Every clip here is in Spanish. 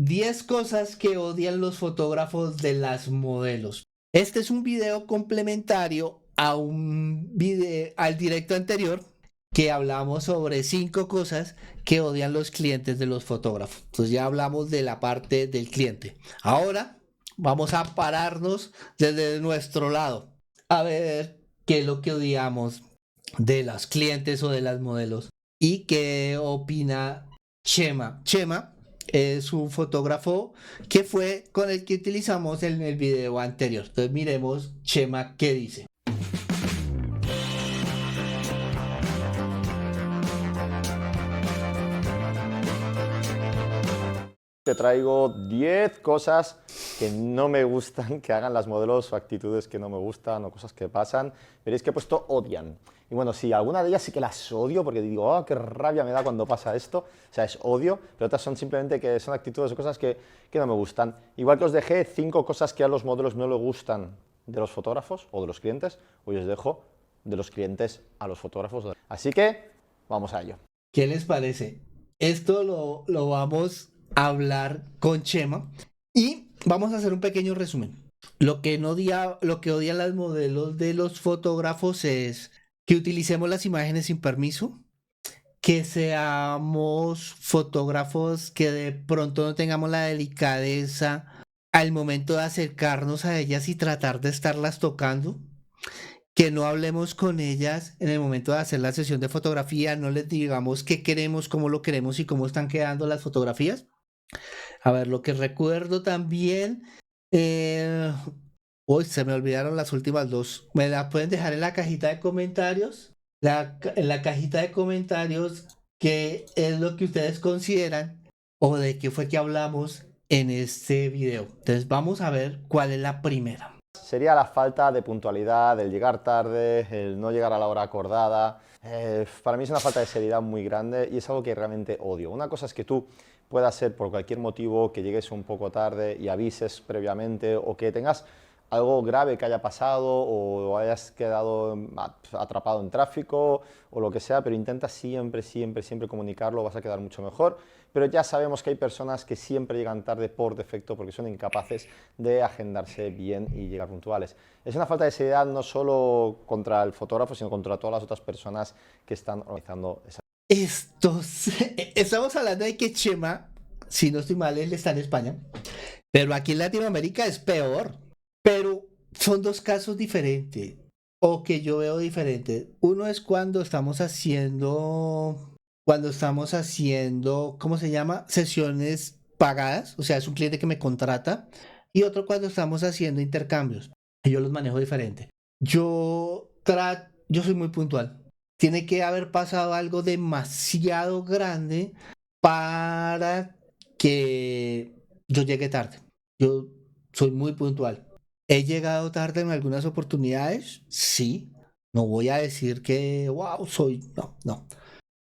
10 cosas que odian los fotógrafos de las modelos. Este es un video complementario a al directo anterior que hablamos sobre 5 cosas que odian los clientes de los fotógrafos. Entonces ya hablamos de la parte del cliente. Ahora vamos a pararnos desde nuestro lado a ver qué es lo que odiamos de los clientes o de las modelos y qué opina Chema. Chema es un fotógrafo que fue con el que utilizamos en el video anterior. Entonces miremos Chema qué dice. Te traigo 10 cosas que no me gustan, que hagan las modelos o actitudes que no me gustan o cosas que pasan. Veréis que he puesto odian. Y bueno, sí, alguna de ellas sí que las odio porque digo, oh, qué rabia me da cuando pasa esto. O sea, es odio, pero otras son simplemente que son actitudes o cosas que no me gustan. Igual que os dejé 5 cosas que a los modelos no les gustan de los fotógrafos o de los clientes, hoy os dejo de los clientes a los fotógrafos. Así que, vamos a ello. ¿Qué les parece? Esto lo vamos a hablar con Chema y vamos a hacer un pequeño resumen. Lo que odian las modelos de los fotógrafos es que utilicemos las imágenes sin permiso, que seamos fotógrafos que de pronto no tengamos la delicadeza al momento de acercarnos a ellas y tratar de estarlas tocando, que no hablemos con ellas en el momento de hacer la sesión de fotografía, no les digamos qué queremos, cómo lo queremos y cómo están quedando las fotografías. A ver, lo que recuerdo también, uy, se me olvidaron las últimas dos. ¿Me la pueden dejar en la cajita de comentarios? En la cajita de comentarios, ¿qué es lo que ustedes consideran o de qué fue que hablamos en este video? Entonces vamos a ver cuál es la primera. Sería la falta de puntualidad, el llegar tarde, el no llegar a la hora acordada. Para mí es una falta de seriedad muy grande y es algo que realmente odio. Una cosa es que tú puedas ser por cualquier motivo que llegues un poco tarde y avises previamente o que tengas algo grave que haya pasado o hayas quedado atrapado en tráfico o lo que sea, pero intenta siempre comunicarlo, vas a quedar mucho mejor. Pero ya sabemos que hay personas que siempre llegan tarde por defecto porque son incapaces de agendarse bien y llegar puntuales. Es una falta de seriedad no solo contra el fotógrafo, sino contra todas las otras personas que están organizando esa. Estamos hablando de que Chema, si no estoy mal, él está en España, pero aquí en Latinoamérica es peor. Pero son dos casos diferentes, o que yo veo diferentes. Uno es cuando estamos haciendo, ¿cómo se llama? Sesiones pagadas, o sea, es un cliente que me contrata, y otro cuando estamos haciendo intercambios. Yo los manejo diferente. Yo soy muy puntual. Tiene que haber pasado algo demasiado grande para que yo llegue tarde. Yo soy muy puntual. ¿He llegado tarde en algunas oportunidades? Sí. No voy a decir que, wow, soy... No, no.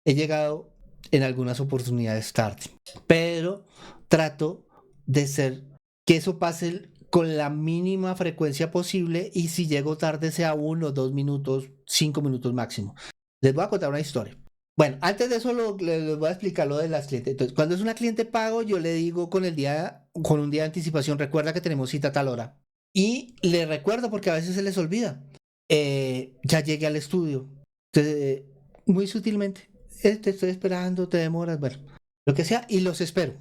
He llegado en algunas oportunidades tarde. Pero trato de ser que eso pase con la mínima frecuencia posible y si llego tarde sea 1, 2 minutos, 5 minutos máximo. Les voy a contar una historia. Bueno, antes de eso les voy a explicar lo de las clientes. Entonces, cuando es una cliente pago, yo le digo con un día de anticipación, recuerda que tenemos cita a tal hora. Y le recuerdo porque a veces se les olvida. Ya llegué al estudio. Entonces, muy sutilmente, te estoy esperando, te demoras, bueno, lo que sea, y los espero,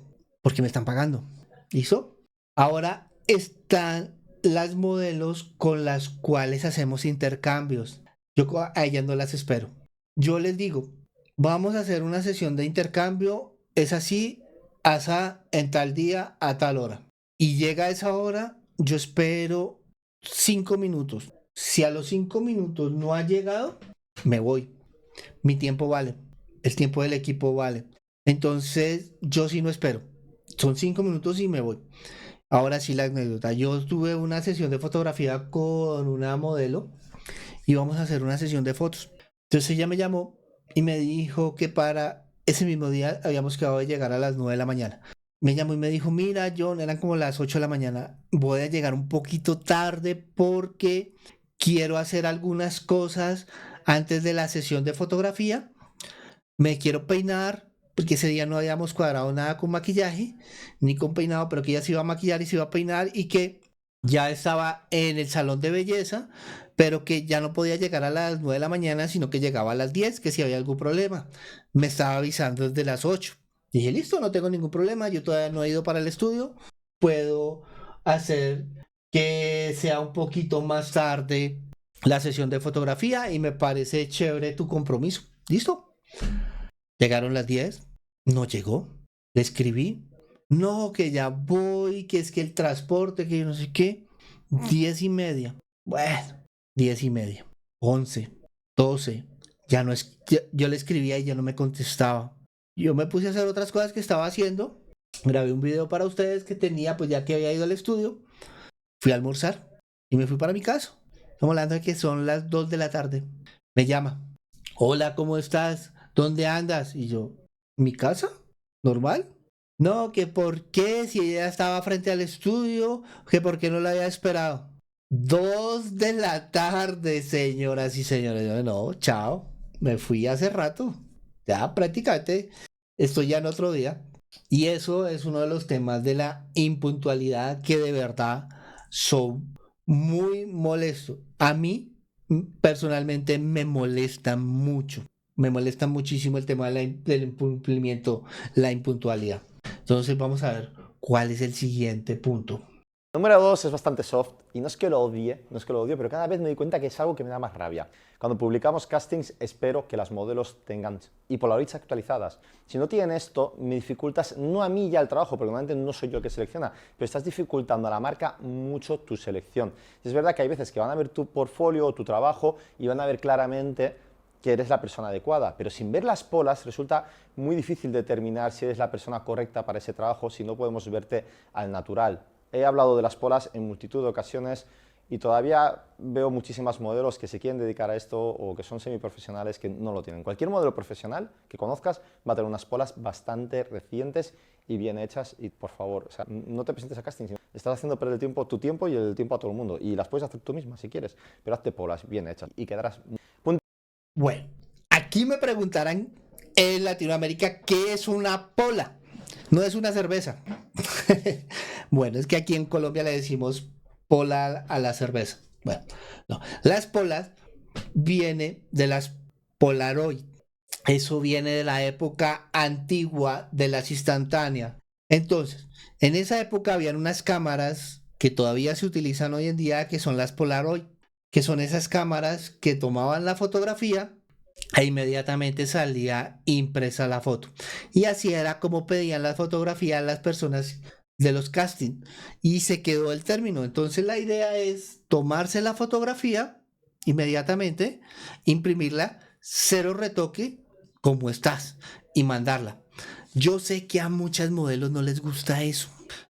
porque me están pagando. ¿Listo? Ahora están las modelos con las cuales hacemos intercambios. Yo a ellas no las espero. Yo les digo, vamos a hacer una sesión de intercambio, es así, asa en tal día a tal hora. Y llega a esa hora, yo espero 5 minutos. Si a los 5 minutos no ha llegado, me voy. Mi tiempo vale. El tiempo del equipo vale. Entonces, yo sí no espero. Son 5 minutos y me voy. Ahora sí la anécdota. Yo tuve una sesión de fotografía con una modelo y vamos a hacer una sesión de fotos. Entonces ella me llamó y me dijo que para ese mismo día habíamos quedado de llegar a las 9 de la mañana. Me llamó y me dijo, mira John, eran como las 8 de la mañana, voy a llegar un poquito tarde porque quiero hacer algunas cosas antes de la sesión de fotografía, me quiero peinar porque ese día no habíamos cuadrado nada con maquillaje, ni con peinado, pero que ella se iba a maquillar y se iba a peinar y que ya estaba en el salón de belleza, pero que ya no podía llegar a las 9 de la mañana, sino que llegaba a las 10, que si había algún problema. Me estaba avisando desde las 8. Dije, listo, no tengo ningún problema, yo todavía no he ido para el estudio, puedo hacer que sea un poquito más tarde la sesión de fotografía y me parece chévere tu compromiso. ¿Listo? Llegaron las 10, no llegó, le escribí, no, que ya voy, que es que el transporte, que yo no sé qué, 10:30, bueno, 10:30, 11, 12, ya no es, yo le escribía y ya no me contestaba. Yo me puse a hacer otras cosas que estaba haciendo, grabé un video para ustedes que tenía, pues ya que había ido al estudio, fui a almorzar y me fui para mi casa. Estamos hablando de que son las 2 de la tarde. Me llama. Hola, ¿cómo estás? ¿Dónde andas? Y yo, ¿mi casa? ¿Normal? No, que por qué, si ella estaba frente al estudio, que por qué no la había esperado. 2 de la tarde, señoras y señores. Yo, no, chao. Me fui hace rato. Ya prácticamente estoy ya en otro día. Y eso es uno de los temas de la impuntualidad que de verdad son muy molestos. A mí personalmente me molesta mucho. Me molesta muchísimo el tema de del incumplimiento, la impuntualidad. Entonces vamos a ver cuál es el siguiente punto. Número 2 es bastante soft y no es que lo odie, no es que lo odie, pero cada vez me doy cuenta que es algo que me da más rabia. Cuando publicamos castings espero que las modelos tengan y Polaroids actualizadas. Si no tienen esto, me dificultas no a mí ya el trabajo, porque normalmente no soy yo el que selecciona, pero estás dificultando a la marca mucho tu selección. Es verdad que hay veces que van a ver tu portfolio o tu trabajo y van a ver claramente que eres la persona adecuada, pero sin ver las polas resulta muy difícil determinar si eres la persona correcta para ese trabajo si no podemos verte al natural. He hablado de las polas en multitud de ocasiones y todavía veo muchísimas modelos que se quieren dedicar a esto o que son semiprofesionales que no lo tienen. Cualquier modelo profesional que conozcas va a tener unas polas bastante recientes y bien hechas y por favor, o sea, no te presentes a casting, estás haciendo perder el tiempo, tu tiempo y el tiempo a todo el mundo y las puedes hacer tú misma si quieres, pero hazte polas bien hechas y quedarás... Bueno, aquí me preguntarán en Latinoamérica qué es una pola. No es una cerveza. Bueno, es que aquí en Colombia le decimos pola a la cerveza. Bueno, no. Las polas viene de las Polaroid. Eso viene de la época antigua de las instantáneas. Entonces, en esa época habían unas cámaras que todavía se utilizan hoy en día, que son las Polaroid, que son esas cámaras que tomaban la fotografía e inmediatamente salía impresa la foto. Y así era como pedían la fotografía a las personas de los casting. Y se quedó el término. Entonces la idea es tomarse la fotografía inmediatamente, imprimirla, cero retoque, como estás, y mandarla. Yo sé que a muchas modelos no les gusta eso,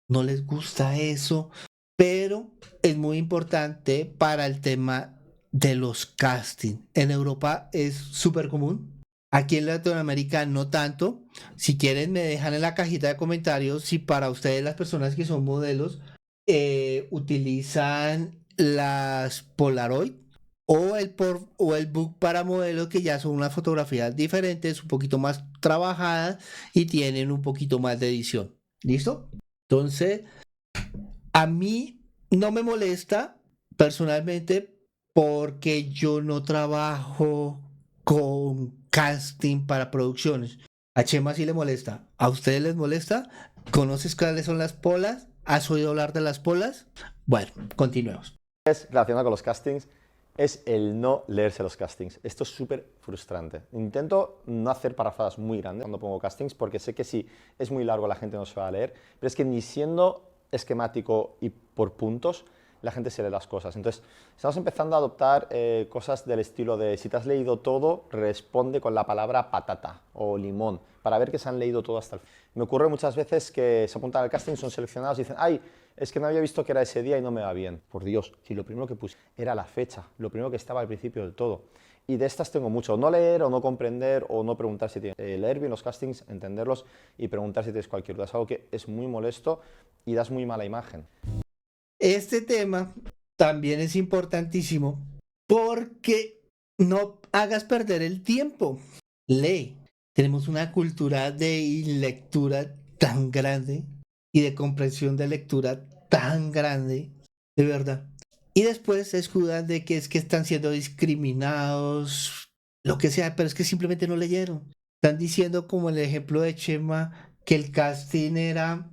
no les gusta eso, pero es muy importante para el tema de los castings. En Europa es súper común. Aquí en Latinoamérica no tanto. Si quieren me dejan en la cajita de comentarios si para ustedes las personas que son modelos utilizan las Polaroid o el book para modelos que ya son unas fotografías diferentes, un poquito más trabajadas y tienen un poquito más de edición. ¿Listo? Entonces, a mí no me molesta personalmente porque yo no trabajo con casting para producciones. A Chema sí le molesta. ¿A ustedes les molesta? ¿Conoces cuáles son las polas? ¿Has oído hablar de las polas? Bueno, continuemos. Es relacionado con los castings, es el no leerse los castings. Esto es súper frustrante. Intento no hacer parrafadas muy grandes cuando pongo castings porque sé que si es muy largo la gente no se va a leer, pero es que ni siendo esquemático y por puntos, la gente se lee las cosas. Entonces, estamos empezando a adoptar cosas del estilo de si te has leído todo, responde con la palabra patata o limón, para ver que se han leído todo hasta el final. Me ocurre muchas veces que se apuntan al casting, son seleccionados y dicen, ay, es que no había visto que era ese día y no me va bien. Por Dios, si lo primero que puse era la fecha, lo primero que estaba al principio del todo. Y de estas tengo mucho, no leer o no comprender o no preguntar si tienes. Leer bien los castings, entenderlos y preguntar si tienes cualquier duda. Es algo que es muy molesto y das muy mala imagen. Este tema también es importantísimo porque no hagas perder el tiempo. Lee. tenemos una cultura de lectura tan grande y de comprensión de lectura tan grande, de verdad. Y después se escudan de que es que están siendo discriminados, lo que sea, pero es que simplemente no leyeron. Están diciendo, como el ejemplo de Chema, que el casting era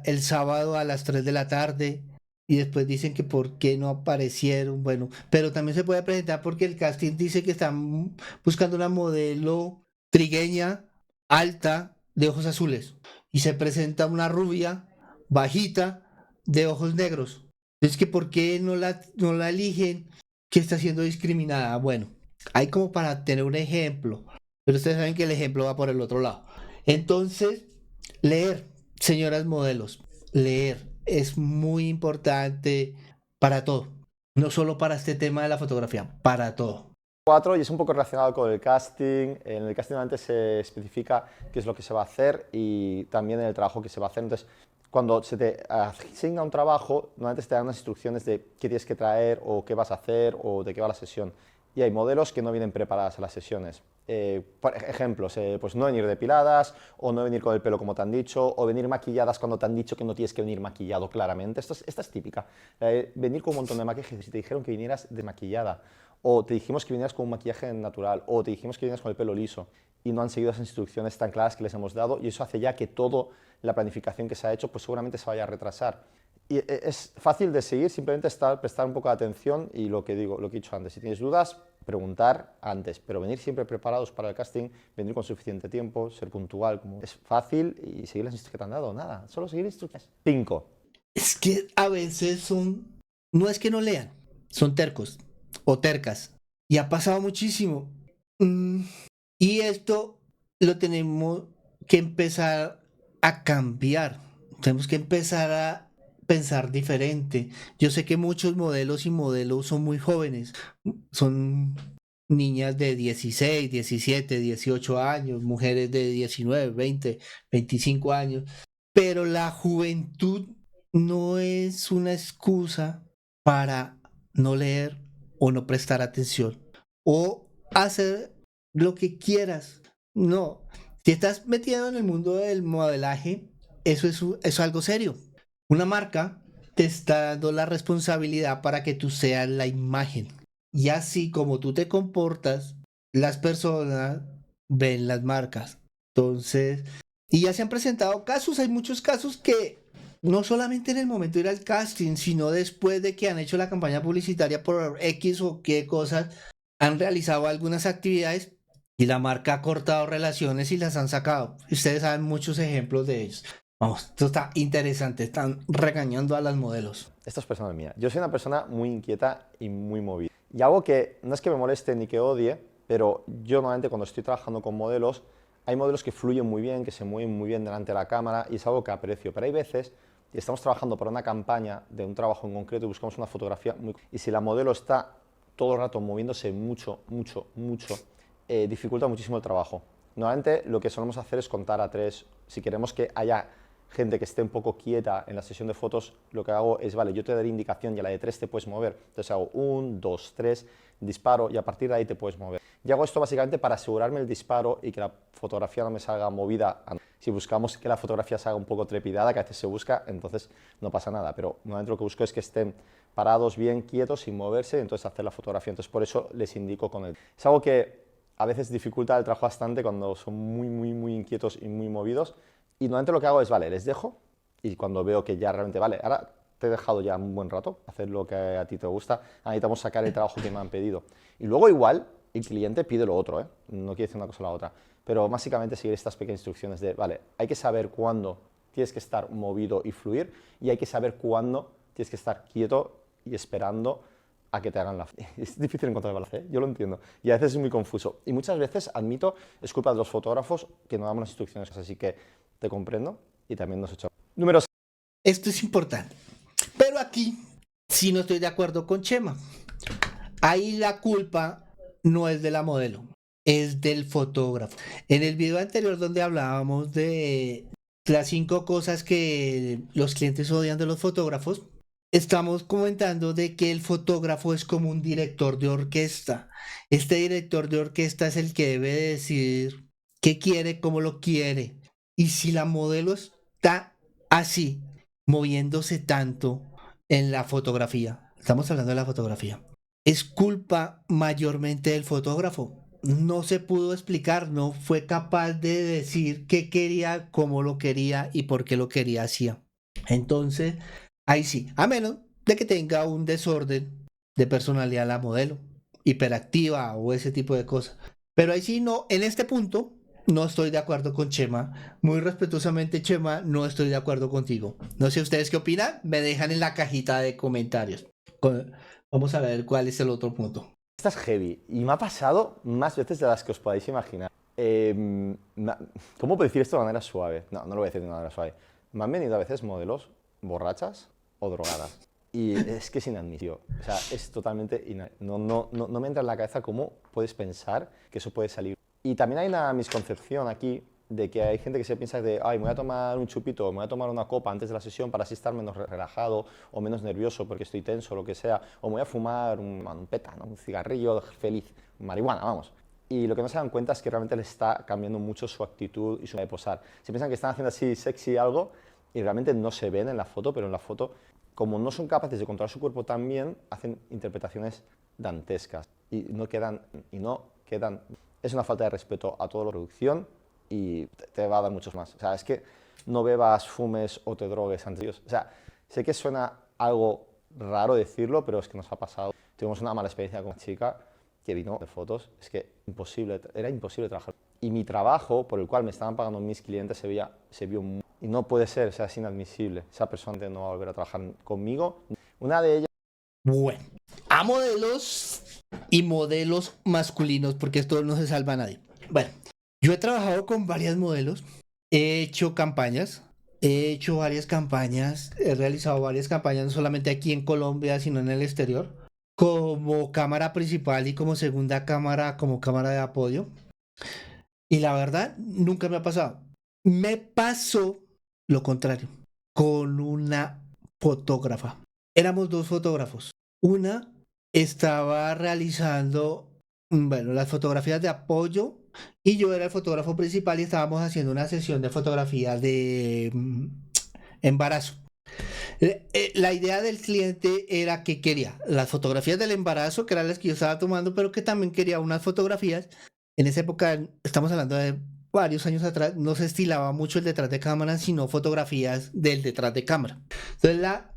el sábado a las 3 de la tarde y después dicen que por qué no aparecieron. Bueno, pero también se puede presentar porque el casting dice que están buscando una modelo trigueña, alta, de ojos azules. Y se presenta una rubia, bajita, de ojos negros. Es que ¿por qué no la eligen? Que está siendo discriminada. Bueno, hay como para tener un ejemplo, pero ustedes saben que el ejemplo va por el otro lado. Entonces, leer, señoras modelos, leer es muy importante para todo, no solo para este tema de la fotografía, para todo. 4 y es un poco relacionado con el casting. En el casting antes se especifica qué es lo que se va a hacer y también en el trabajo que se va a hacer. Entonces, cuando se te asigna un trabajo, normalmente te dan unas instrucciones de qué tienes que traer o qué vas a hacer o de qué va la sesión. Y hay modelos que no vienen preparadas a las sesiones. Por ejemplos, pues no venir depiladas, o no venir con el pelo como te han dicho, o venir maquilladas cuando te han dicho que no tienes que venir maquillado claramente. Esta es típica. Venir con un montón de maquillaje, si te dijeron que vinieras desmaquillada, o te dijimos que vinieras con un maquillaje natural, o te dijimos que vinieras con el pelo liso, y no han seguido esas instrucciones tan claras que les hemos dado, y eso hace ya que toda la planificación que se ha hecho, pues seguramente se vaya a retrasar. Y es fácil de seguir, simplemente prestar un poco de atención y lo que digo, lo que he dicho antes, si tienes dudas, preguntar antes, pero venir siempre preparados para el casting, venir con suficiente tiempo, ser puntual, como es fácil y seguir las instrucciones que te han dado, nada, solo seguir instrucciones. 5. Es que a veces no es que no lean, son tercos o tercas. Y ha pasado muchísimo. Mm, y esto lo tenemos que empezar a cambiar. Tenemos que empezar a pensar diferente. Yo sé que muchos modelos y modelos son muy jóvenes. Son niñas de 16, 17, 18 años, mujeres de 19, 20, 25 años. Pero la juventud no es una excusa para no leer o no prestar atención o hacer lo que quieras. No, si estás metido en el mundo del modelaje, eso es algo serio. Una marca te está dando la responsabilidad para que tú seas la imagen. Y así como tú te comportas, las personas ven las marcas. Entonces, y ya se han presentado casos, hay muchos casos que no solamente en el momento de ir al casting, sino después de que han hecho la campaña publicitaria por X o qué cosas, han realizado algunas actividades y la marca ha cortado relaciones y las han sacado. Ustedes saben muchos ejemplos de ellos. Vamos, esto está interesante, están regañando a las modelos. Esto es personal mía. Yo soy una persona muy inquieta y muy movida. Y algo que no es que me moleste ni que odie, pero yo normalmente cuando estoy trabajando con modelos, hay modelos que fluyen muy bien, que se mueven muy bien delante de la cámara y es algo que aprecio. Pero hay veces, y estamos trabajando para una campaña de un trabajo en concreto y buscamos una fotografía muy... Y si la modelo está todo el rato moviéndose mucho, dificulta muchísimo el trabajo. Normalmente lo que solemos hacer es contar a 3. Si queremos que haya gente que esté un poco quieta en la sesión de fotos, lo que hago es, vale, yo te daré indicación y a la de 3 te puedes mover. Entonces hago 1, 2, 3, disparo y a partir de ahí te puedes mover. Y hago esto básicamente para asegurarme el disparo y que la fotografía no me salga movida. Si buscamos que la fotografía salga un poco trepidada, que a veces se busca, entonces no pasa nada. Pero normalmente lo que busco es que estén parados, bien quietos, sin moverse, y entonces hacer la fotografía. Entonces por eso les indico con él. Es algo que a veces dificulta el trabajo bastante cuando son muy inquietos y muy movidos. Y normalmente lo que hago es, vale, les dejo y cuando veo que ya realmente, vale, ahora te he dejado ya un buen rato, hacer lo que a ti te gusta, necesitamos sacar el trabajo que me han pedido. Y luego igual el cliente pide lo otro, ¿eh? No quiere decir una cosa o la otra, pero básicamente seguir estas pequeñas instrucciones de, vale, hay que saber cuándo tienes que estar movido y fluir y hay que saber cuándo tienes que estar quieto y esperando a que te hagan la... Es difícil encontrar el balance, ¿eh? Yo lo entiendo. Y a veces es muy confuso. Y muchas veces, admito, es culpa de los fotógrafos que no damos las instrucciones. Así que te comprendo y también nos echamos. Número 6. Esto es importante. Pero aquí sí no estoy de acuerdo con Chema. Ahí la culpa no es de la modelo, es del fotógrafo. En el video anterior donde hablábamos de las 5 cosas que los clientes odian de los fotógrafos, estamos comentando de que el fotógrafo es como un director de orquesta. Este director de orquesta es el que debe decidir qué quiere, cómo lo quiere. Y si la modelo está así, moviéndose tanto en la fotografía, estamos hablando de la fotografía, es culpa mayormente del fotógrafo. No se pudo explicar, no fue capaz de decir qué quería, cómo lo quería y por qué lo quería hacía. Entonces, ahí sí, a menos de que tenga un desorden de personalidad la modelo, hiperactiva o ese tipo de cosas. Pero ahí sí, no, en este punto no estoy de acuerdo con Chema. Muy respetuosamente, Chema, no estoy de acuerdo contigo. No sé ustedes qué opinan, me dejan en la cajita de comentarios. Vamos a ver cuál es el otro punto. Esta es heavy y me ha pasado más veces de las que os podáis imaginar. ¿Cómo puedo decir esto de manera suave? No, no lo voy a decir de manera suave. Me han venido a veces modelos borrachas o drogadas. Y es que es inadmisible. O sea, es totalmente no me entra en la cabeza cómo puedes pensar que eso puede salir. Y también hay una misconcepción aquí de que hay gente que se piensa de, ay, me voy a tomar un chupito, me voy a tomar una copa antes de la sesión para así estar menos relajado o menos nervioso porque estoy tenso o lo que sea, o me voy a fumar un peta, ¿no? Un cigarrillo feliz, marihuana, vamos. Y lo que no se dan cuenta es que realmente les está cambiando mucho su actitud y su manera de posar. Se piensan que están haciendo así sexy algo y realmente no se ven en la foto, pero en la foto, como no son capaces de controlar su cuerpo tan bien, hacen interpretaciones dantescas y no quedan. Es una falta de respeto a toda la producción y te va a dar muchos más. O sea, es que no bebas, fumes o te drogues antes de Dios. O sea, sé que suena algo raro decirlo, pero es que nos ha pasado. Tuvimos una mala experiencia con una chica que vino de fotos, es que era imposible trabajar. Y mi trabajo, por el cual me estaban pagando mis clientes, se vio muy... Y no puede ser, o sea, es inadmisible. Esa persona no va a volver a trabajar conmigo. Una de ellas... Bueno, a modelos y modelos masculinos, porque esto no se salva a nadie. Bueno, yo he trabajado con varias modelos, he hecho campañas, he hecho varias campañas, he realizado varias campañas, no solamente aquí en Colombia, sino en el exterior, como cámara principal y como segunda cámara, como cámara de apoyo. Y la verdad, nunca me ha pasado. Me pasó lo contrario, con una fotógrafa. Éramos dos fotógrafos. Una estaba realizando, bueno, las fotografías de apoyo y yo era el fotógrafo principal y estábamos haciendo una sesión de fotografía de embarazo. La idea del cliente era que quería las fotografías del embarazo, que eran las que yo estaba tomando, pero que también quería unas fotografías. En esa época, estamos hablando de varios años atrás, no se estilaba mucho el detrás de cámara, sino fotografías del detrás de cámara. Entonces la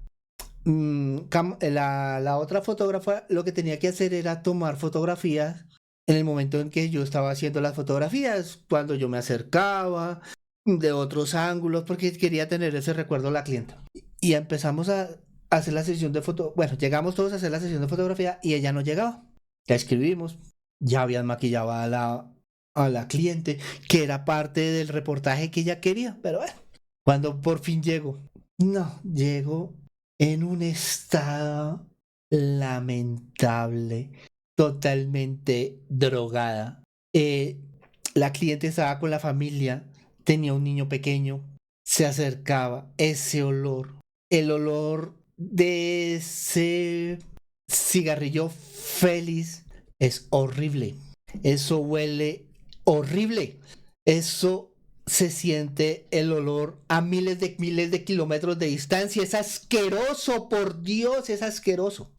otra fotógrafa lo que tenía que hacer era tomar fotografías en el momento en que yo estaba haciendo las fotografías, cuando yo me acercaba, de otros ángulos, porque quería tener ese recuerdo a la clienta. Y empezamos a hacer la sesión de foto. Bueno, llegamos todos a hacer la sesión de fotografía y ella no llegaba. La escribimos, ya habían maquillado a la cliente, que era parte del reportaje que ella quería, pero bueno, cuando por fin llegó, no, llegó en un estado lamentable, totalmente drogada. La cliente estaba con la familia, tenía un niño pequeño, se acercaba, ese olor, el olor de ese cigarrillo feliz es horrible. Eso huele horrible. Eso se siente el olor a miles de kilómetros de distancia. Es asqueroso, por Dios, es asqueroso.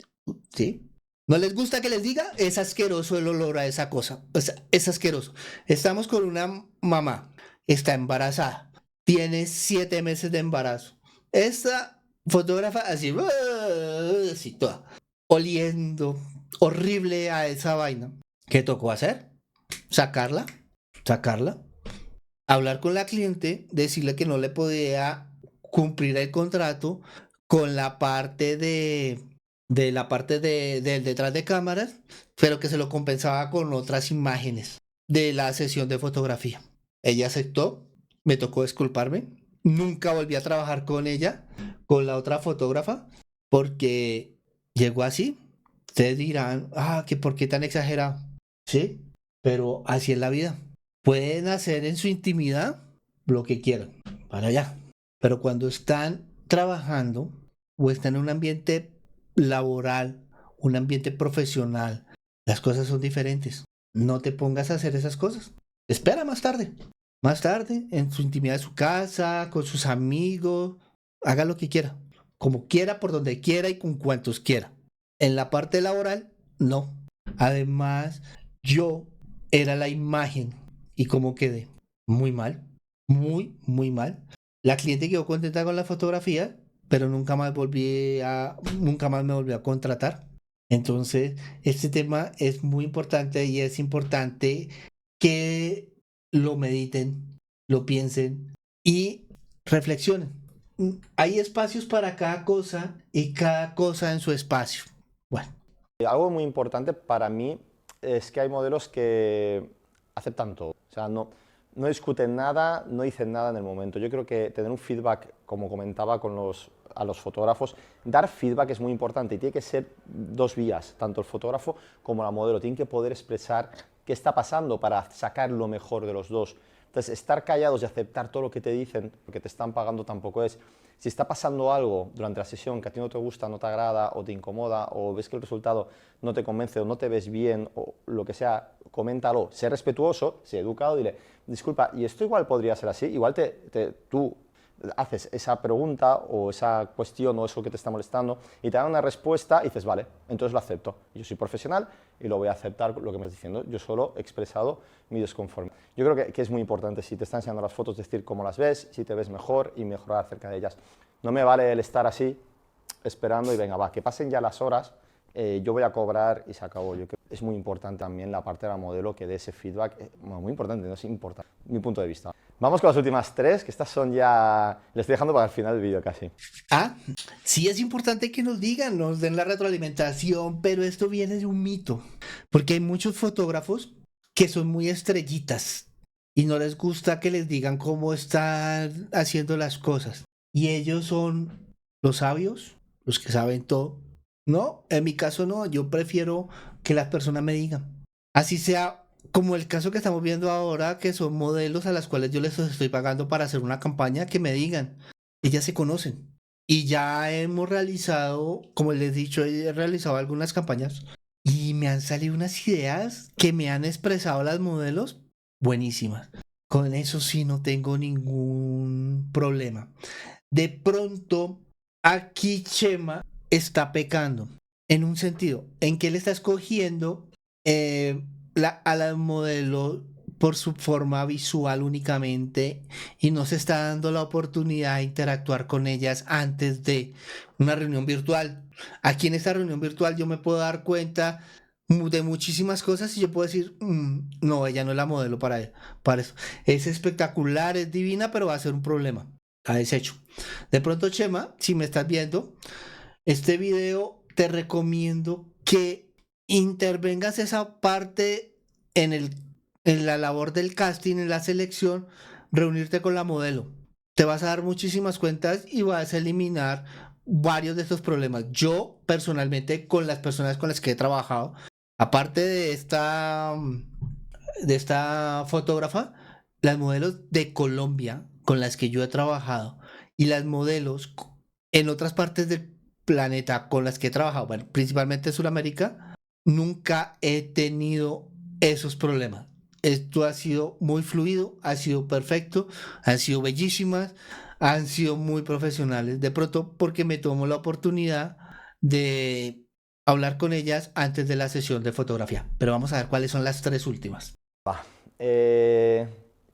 ¿Sí? ¿No les gusta que les diga? Es asqueroso el olor a esa cosa. Es asqueroso. Estamos con una mamá, está embarazada, tiene 7 meses de embarazo. Esta fotógrafa así toda, oliendo horrible a esa vaina. ¿Qué tocó hacer? Sacarla, sacarla, hablar con la cliente, decirle que no le podía cumplir el contrato con la parte de la parte del detrás de cámaras, pero que se lo compensaba con otras imágenes de la sesión de fotografía. Ella aceptó, me tocó disculparme, nunca volví a trabajar con ella, con la otra fotógrafa, porque llegó así. Ustedes dirán, que por qué tan exagerado. Sí, pero así es la vida. Pueden hacer en su intimidad lo que quieran, para allá. Pero cuando están trabajando o están en un ambiente laboral, un ambiente profesional, las cosas son diferentes. No te pongas a hacer esas cosas. Espera más tarde, en su intimidad de su casa, con sus amigos, haga lo que quiera, como quiera, por donde quiera y con cuantos quiera. En la parte laboral, no. Además, yo era la imagen y cómo quedé. Muy mal, muy mal. La cliente quedó contenta con la fotografía, pero nunca más me volvió a contratar. Entonces, este tema es muy importante y es importante que lo mediten, lo piensen y reflexionen. Hay espacios para cada cosa y cada cosa en su espacio. Bueno, Algo muy importante para mí es que hay modelos que aceptan todo. O sea, no discuten nada, no dicen nada en el momento. Yo creo que tener un feedback, como comentaba a los fotógrafos, dar feedback es muy importante y tiene que ser dos vías, tanto el fotógrafo como la modelo. Tienen que poder expresar qué está pasando para sacar lo mejor de los dos. Entonces, estar callados y aceptar todo lo que te dicen, porque te están pagando, tampoco es. Si está pasando algo durante la sesión que a ti no te gusta, no te agrada o te incomoda o ves que el resultado no te convence o no te ves bien o lo que sea, coméntalo. Sé respetuoso, sé educado, dile, disculpa, y esto igual podría ser así, igual tú haces esa pregunta o esa cuestión o eso que te está molestando y te dan una respuesta y dices, vale, entonces lo acepto. Yo soy profesional y lo voy a aceptar lo que me estás diciendo. Yo solo he expresado mi desconformidad. Yo creo que es muy importante, si te están enseñando las fotos, decir cómo las ves, si te ves mejor y mejorar acerca de ellas. No me vale el estar así, esperando y venga, va, que pasen ya las horas, yo voy a cobrar y se acabó. Yo creo que es muy importante también la parte de la modelo que dé ese feedback, bueno, muy importante, no es importante, mi punto de vista. Vamos con las últimas tres, que estas son ya... Le estoy dejando para el final del vídeo casi. ah, sí es importante que nos digan, nos den la retroalimentación, pero esto viene de un mito, porque hay muchos fotógrafos que son muy estrellitas y no les gusta que les digan cómo están haciendo las cosas. Y ellos son los sabios, los que saben todo. No, en mi caso no, yo prefiero que las personas me digan. Así sea como el caso que estamos viendo ahora, que son modelos a las cuales yo les estoy pagando para hacer una campaña, que me digan. Ellas se conocen. Y ya hemos realizado, como les he dicho, he realizado algunas campañas y me han salido unas ideas que me han expresado las modelos buenísimas. Con eso sí no tengo ningún problema. De pronto, aquí Chema está pecando en un sentido, en que él está escogiendo a las modelos por su forma visual únicamente y no se está dando la oportunidad de interactuar con ellas antes de una reunión virtual. Aquí en esta reunión virtual yo me puedo dar cuenta de muchísimas cosas y yo puedo decir, no, ella no es la modelo para eso. Es espectacular, es divina, pero va a ser un problema. A desecho. De pronto, Chema, si me estás viendo, este video te recomiendo que intervengas esa parte en la labor del casting, en la selección, reunirte con la modelo. Te vas a dar muchísimas cuentas y vas a eliminar varios de estos problemas. Yo, personalmente, con las personas con las que he trabajado, aparte de esta fotógrafa, las modelos de Colombia con las que yo he trabajado y las modelos en otras partes del planeta con las que he trabajado, bueno, principalmente en Sudamérica, nunca he tenido esos problemas. Esto ha sido muy fluido, ha sido perfecto, han sido bellísimas, han sido muy profesionales. De pronto, porque me tomo la oportunidad de hablar con ellas antes de la sesión de fotografía. Pero vamos a ver cuáles son las tres últimas. Va. Eh,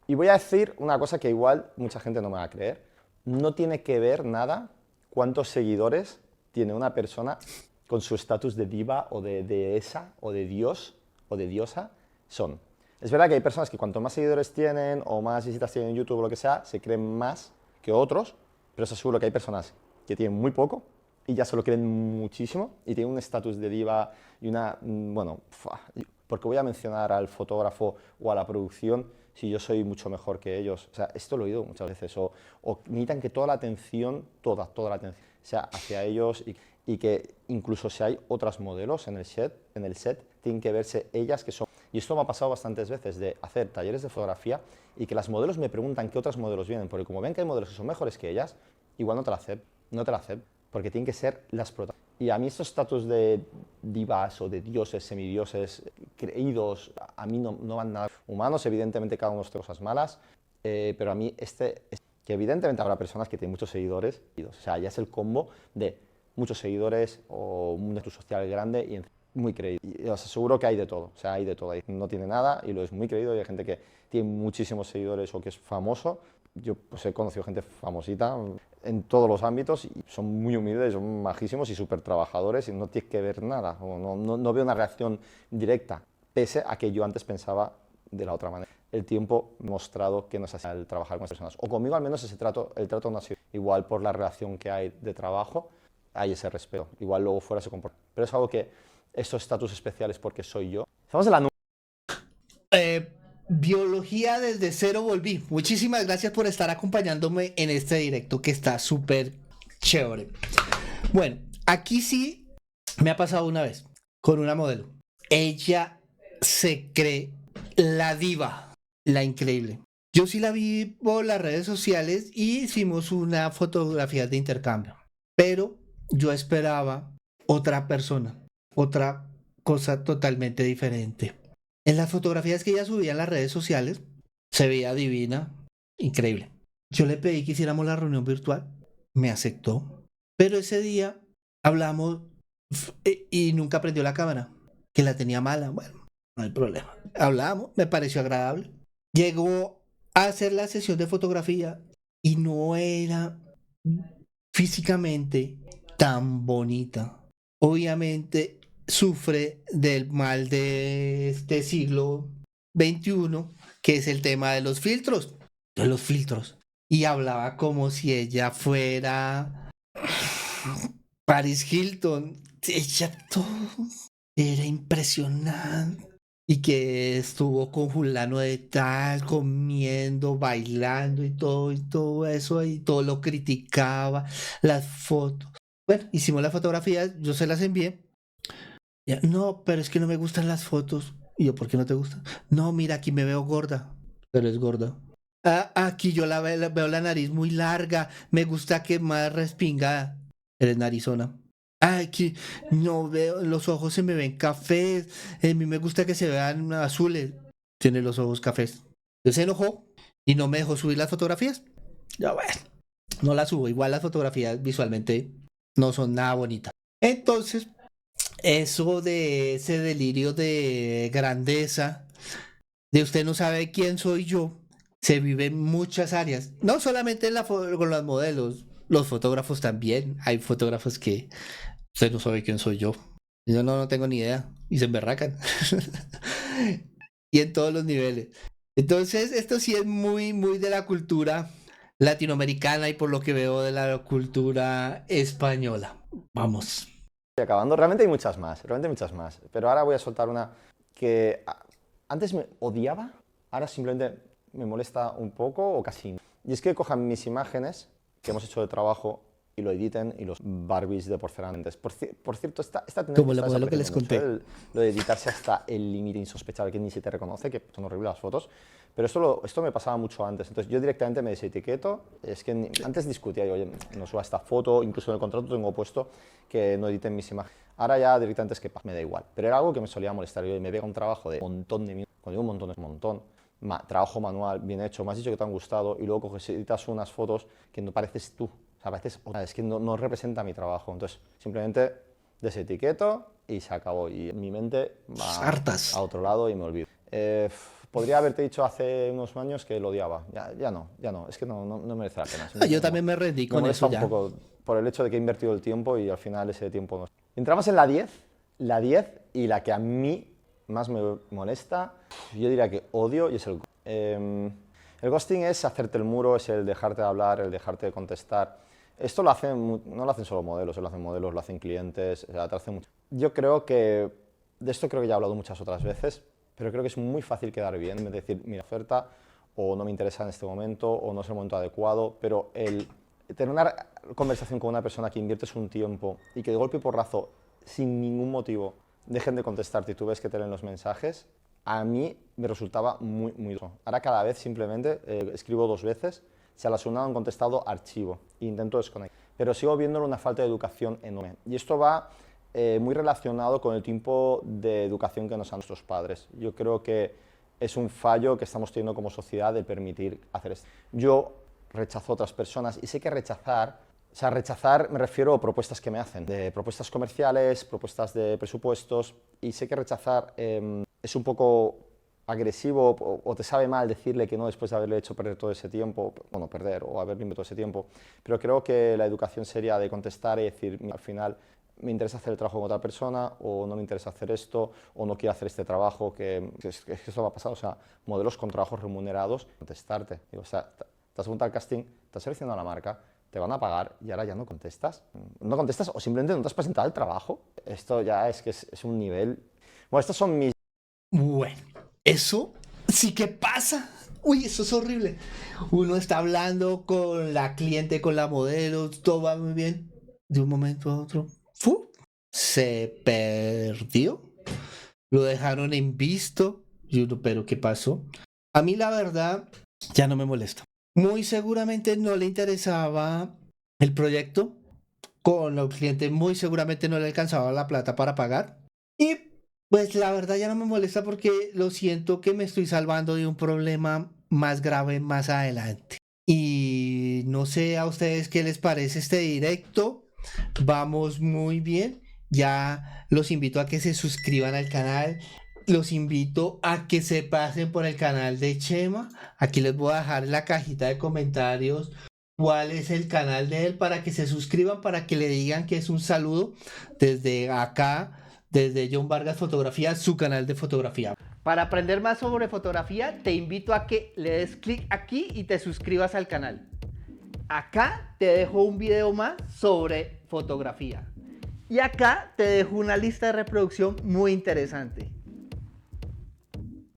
y voy a decir una cosa que igual mucha gente no me va a creer. No tiene que ver nada cuántos seguidores tiene una persona con su estatus de diva o de dehesa o de dios o de diosa son. Es verdad que hay personas que cuanto más seguidores tienen o más visitas tienen en YouTube o lo que sea, se creen más que otros, pero os aseguro que hay personas que tienen muy poco y ya se lo creen muchísimo y tienen un estatus de diva y una, bueno, porque voy a mencionar al fotógrafo o a la producción si yo soy mucho mejor que ellos. O sea, esto lo he oído muchas veces. O necesitan que toda la atención, toda la atención, sea hacia ellos y que incluso si hay otras modelos en el set, tienen que verse ellas que son... Y esto me ha pasado bastantes veces de hacer talleres de fotografía y que las modelos me preguntan qué otras modelos vienen, porque como ven que hay modelos que son mejores que ellas, igual no te la acepto, porque tienen que ser las protagonistas. Y a mí estos estatus de divas o de dioses, semidioses, creídos, a mí no van nada. Humanos, evidentemente cada uno tiene cosas malas, pero a mí que evidentemente habrá personas que tienen muchos seguidores, o sea, ya es el combo de muchos seguidores o un estatus social grande y muy creído. Y os aseguro que hay de todo, o sea, hay de todo. No tiene nada y lo es muy creído y hay gente que tiene muchísimos seguidores o que es famoso. Yo pues he conocido gente famosita en todos los ámbitos y son muy humildes, son majísimos y súper trabajadores y no tienes que ver nada, o no veo una reacción directa, pese a que yo antes pensaba de la otra manera. El tiempo ha mostrado que no es así el trabajar con estas personas, o conmigo al menos el trato no ha sido igual por la relación que hay de trabajo, hay ese respeto, igual luego fuera se comporta. Pero es algo que estos estatus especiales porque soy yo. Estamos en la Biología desde cero volví. Muchísimas gracias por estar acompañándome en este directo que está súper chévere. Bueno, aquí sí me ha pasado una vez con una modelo. Ella se cree la diva, la increíble. Yo sí la vi por las redes sociales y hicimos una fotografía de intercambio. Pero yo esperaba otra persona, otra cosa totalmente diferente. En las fotografías que ella subía en las redes sociales, se veía divina, increíble. Yo le pedí que hiciéramos la reunión virtual, me aceptó, pero ese día hablamos y nunca prendió la cámara, que la tenía mala. Bueno, no hay problema. Hablamos, me pareció agradable. Llegó a hacer la sesión de fotografía y no era físicamente tan bonita. Obviamente sufre del mal de este siglo XXI, que es el tema de los filtros. Y hablaba como si ella fuera Paris Hilton. Ella todo era impresionante. Y que estuvo con fulano de tal, comiendo, bailando y todo eso, y todo lo criticaba, las fotos. Bueno, hicimos las fotografías, yo se las envié. Ya, no, pero es que no me gustan las fotos. Y yo, ¿por qué no te gustan? No, mira, aquí me veo gorda. Pero es gorda. Ah, aquí yo veo la nariz muy larga. Me gusta que más respingada. Eres narizona. Ah, aquí no veo, los ojos se me ven cafés. A mí me gusta que se vean azules. Tiene los ojos cafés. Entonces se enojó y no me dejó subir las fotografías. Ya bueno, no las subo. Igual las fotografías visualmente no son nada bonitas. Entonces, eso de ese delirio de grandeza, de usted no sabe quién soy yo, se vive en muchas áreas. No solamente con los modelos, los fotógrafos también. Hay fotógrafos que usted no sabe quién soy yo. Y yo no tengo ni idea. Y se emberracan. Y en todos los niveles. Entonces, esto sí es muy, muy de la cultura latinoamericana y por lo que veo de la cultura española. Vamos. acabando. Realmente hay muchas más. Pero ahora voy a soltar una que antes me odiaba, ahora simplemente me molesta un poco o casi no. Y es que cojan mis imágenes que hemos hecho de trabajo y lo editen y los Barbies de porcelana. Por cierto, esta tendencia Como la está modelo que les desapareciendo conté. mucho, lo de editarse hasta el límite insospechable que ni se te reconoce, que son horribles las fotos. Pero esto me pasaba mucho antes. Entonces yo directamente me desetiqueto. Es que antes discutía, yo, oye, no suba esta foto, incluso en el contrato tengo puesto que no editen mis imágenes. Ahora ya directamente es que me da igual. Pero era algo que me solía molestar. Yo me pega un trabajo de un montón de minutos. Cuando digo un montón es un montón. Trabajo manual, bien hecho, me has dicho que te han gustado y luego coges y editas unas fotos que no pareces tú. O sea, pareces, es que no representa mi trabajo. Entonces, simplemente desetiqueto y se acabó. Y mi mente va Hartas. a otro lado y me olvido. Podría haberte dicho hace unos años que lo odiaba. Ya no. Es que no merece la pena. Yo también me rendí Me con molesta eso un ya. poco por el hecho de que he invertido el tiempo y al final ese tiempo no. Entramos en la 10. La 10 y la que a mí más me molesta, yo diría que odio, y es el ghosting. El ghosting es hacerte el muro, es el dejarte de hablar, el dejarte de contestar. Esto no lo hacen solo modelos, lo hacen modelos, lo hacen clientes, o sea, te hacen mucho. Yo creo que, de esto creo que ya he hablado muchas otras veces, pero creo que es muy fácil quedar bien, es decir, mira, oferta, o no me interesa en este momento, o no es el momento adecuado, pero el tener una conversación con una persona que inviertes un tiempo y que de golpe y porrazo, sin ningún motivo, dejen de contestarte y tú ves que te leen los mensajes, a mí me resultaba muy duro. Ahora cada vez simplemente escribo 2 veces, Si al alumnado han contestado, archivo, e intento desconectar. Pero sigo viéndolo una falta de educación enorme. Y esto va muy relacionado con el tipo de educación que nos dan nuestros padres. Yo creo que es un fallo que estamos teniendo como sociedad de permitir hacer esto. Yo rechazo a otras personas y sé que rechazar, o sea, rechazar me refiero a propuestas que me hacen, de propuestas comerciales, propuestas de presupuestos, y sé que rechazar es un poco agresivo o te sabe mal decirle que no después de haberle hecho perder todo ese tiempo, bueno, perder o haberle invertido todo ese tiempo, pero creo que la educación sería de contestar y decir, al final, me interesa hacer el trabajo con otra persona, o no me interesa hacer esto, o no quiero hacer este trabajo, que eso va a pasar, o sea, modelos con trabajos remunerados, contestarte. Digo, o sea, te has apuntado al casting, te has seleccionado la marca, te van a pagar y ahora ya no contestas. No contestas o simplemente no te has presentado al trabajo. Esto ya es que es un nivel... Bueno, estos son mis... Bueno, eso sí que pasa. Uy, eso es horrible. Uno está hablando con la cliente, con la modelo, todo va muy bien. De un momento a otro, ¡fu! Se perdió. Lo dejaron en visto. Y uno, ¿pero qué pasó? A mí la verdad ya no me molesta. Muy seguramente no le interesaba el proyecto. Con los clientes muy seguramente no le alcanzaba la plata para pagar. Y pues la verdad ya no me molesta porque lo siento que me estoy salvando de un problema más grave más adelante. Y no sé a ustedes qué les parece este directo. Vamos muy bien. Ya los invito a que se suscriban al canal. Los invito a que se pasen por el canal de Chema. Aquí les voy a dejar en la cajita de comentarios cuál es el canal de él para que se suscriban, para que le digan que es un saludo desde acá, desde John Vargas Fotografía, su canal de fotografía. Para aprender más sobre fotografía, te invito a que le des clic aquí y te suscribas al canal. Acá te dejo un video más sobre fotografía. Y acá te dejo una lista de reproducción muy interesante.